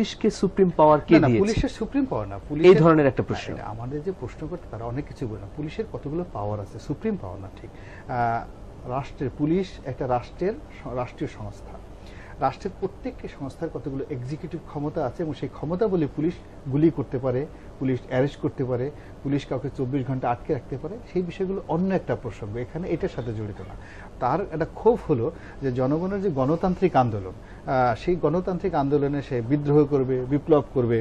পুলিশকে সুপ্রিম পাওয়ার কে দিয়েছে? পুলিশের সুপ্রিম পাওয়ার না, এই ধরনের একটা প্রশ্ন আমাদের যে প্রশ্ন করতে তারা অনেক কিছু বলে না। পুলিশের কতগুলো পাওয়ার আছে, সুপ্রিম পাওয়ার না। ঠিক রাষ্ট্রের পুলিশ একটা রাষ্ট্রীয় সংস্থা। রাষ্ট্রের প্রত্যেকটি সংস্থার কতগুলো এক্সিকিউটিভ ক্ষমতা আছে এবং সেই ক্ষমতা বলে পুলিশ গুলি করতে পারে, পুলিশ অ্যারেস্ট করতে পারে, পুলিশ কাউকে 24 ঘন্টা আটকে রাখতে পারে। সেই বিষয়গুলো অন্য একটা প্রসঙ্গ, এখানে এটার সাথে জড়িত না। তার একটা ক্ষোভ হলো যে জনগণের যে গণতান্ত্রিক আন্দোলন, সেই গণতান্ত্রিক আন্দোলনে সে বিদ্রোহ করবে, বিপ্লব করবে,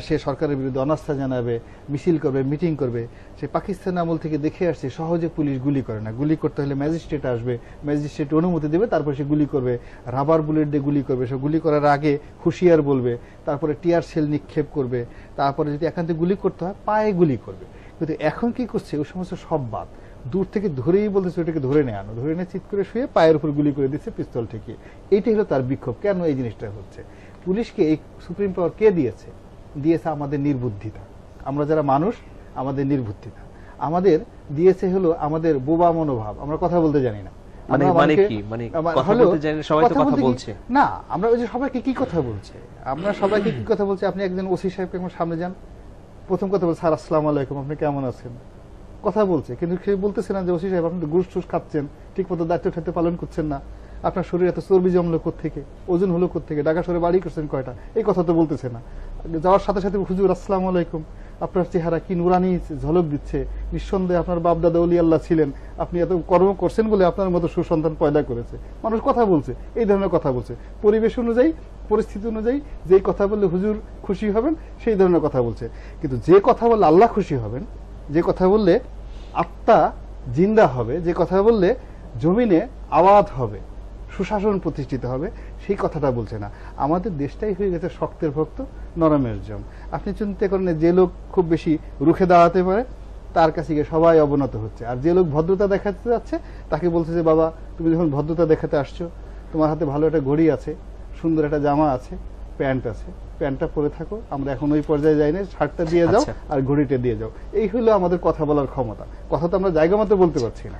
সে সরকারের বিরুদ্ধে অনাস্থা জানাবে, মিছিল করবে, মিটিং করবে। সে পাকিস্তান আমল থেকে দেখে আসছে সহজে পুলিশ গুলি করে না। গুলি করতে হলে ম্যাজিস্ট্রেট আসবে, ম্যাজিস্ট্রেট অনুমতি দেবে, তারপর সে গুলি করবে। রাবার বুলেট দিয়ে গুলি করবে, সে গুলি করার আগে হুঁশিয়ার বলবে, তারপরে টিয়ার সেল নিক্ষেপ করবে, তারপরে যদি একান্তে গুলি করতে হয় পায়ে গুলি করবে। কিন্তু এখন কি করছে, ওই সমস্ত সব বাদ, দূর থেকে ধরেই বলতেছে ওটাকে ধরে নিয়ে আনো, ধরে নিয়ে চিৎ করে শুয়ে পায়ের উপর গুলি করে দিচ্ছে পিস্তল ঠেকিয়ে। এইটাই হলো তার বিক্ষোভ। কেন এই জিনিসটা হচ্ছে? পুলিশকে এই সুপ্রিম পাওয়ার কে দিয়েছে? দিয়েছে আমাদের নির্বুদ্ধিতা। আমরা যারা মানুষ, আমাদের নির্বুদ্ধিতা আমাদের দিয়েছে হলো আমাদের বোবা মনোভাব। আমরা কথা বলতে জানি না। না, আমরা ওই যে সবাইকে কি কথা বলছে, আমরা সবাইকে কি কথা বলছি। আপনি একজন ওসি সাহেবকে আমার সামনে যান, প্রথম কথা বলছে স্যার আসসালামু আলাইকুম, আপনি কেমন আছেন, কথা বলছে। কিন্তু সে বলতেছে না যে ওসি সাহেব আপনি ঘুষ টুস খাচ্ছেন, ঠিক মতো দায়িত্ব ঠাতে পালন করছেন না, আপনার শরীরে এত চর্বি জমলো কোত্থেকে, ওজন হলো কোত্থেকে, ঢাকা শহরে বাড়ি করছেন কয়টা, এই কথা তো বলতেছে না। যাওয়ার সাথে সাথে হুজুর আসসালামু আলাইকুম, আপনার চেহারা কি নুরানি ঝলক দিচ্ছে, নিঃসন্দেহে আপনার বাপ দাদা ওলি আল্লাহ ছিলেন, আপনি এত কর্ম করছেন বলে আপনার মতো সুসন্তান পয়দা করেছে। মানুষ কথা বলছে, এই ধরনের কথা বলছে, পরিবেশ অনুযায়ী, পরিস্থিতি অনুযায়ী যেই কথা বললে হুজুর খুশি হবেন সেই ধরনের কথা বলছে। কিন্তু যে কথা বললে আল্লাহ খুশি হবেন, যে কথা বললে আত্মা জিন্দা হবে, যে কথা বললে জমিনে আওয়াজ হবে, সুশাসন প্রতিষ্ঠিত হবে, সেই কথাটা বলছে না। আমাদের দেশটাই হয়ে গেছে শক্তের ভক্ত, নরমের জম। আপনি চিন্তা করেন যে লোক খুব বেশি রুখে দাঁড়াতে পারে তার কাছে গিয়ে সবাই অবনত হচ্ছে, আর যে লোক ভদ্রতা দেখাতে যাচ্ছে তাকে বলছে যে বাবা তুমি যখন ভদ্রতা দেখাতে আসছো, তোমার হাতে ভালো একটা ঘড়ি আছে, সুন্দর একটা জামা আছে, প্যান্ট আছে, প্যান্টটা পরে থাকো, আমরা এখন ওই পর্যায়ে যাই না, শার্টটা দিয়ে যাও আর ঘড়িটা দিয়ে যাও। এই হলো আমাদের কথা বলার ক্ষমতা। কথা তো আমরা জায়গা মতো বলতে পারছি না।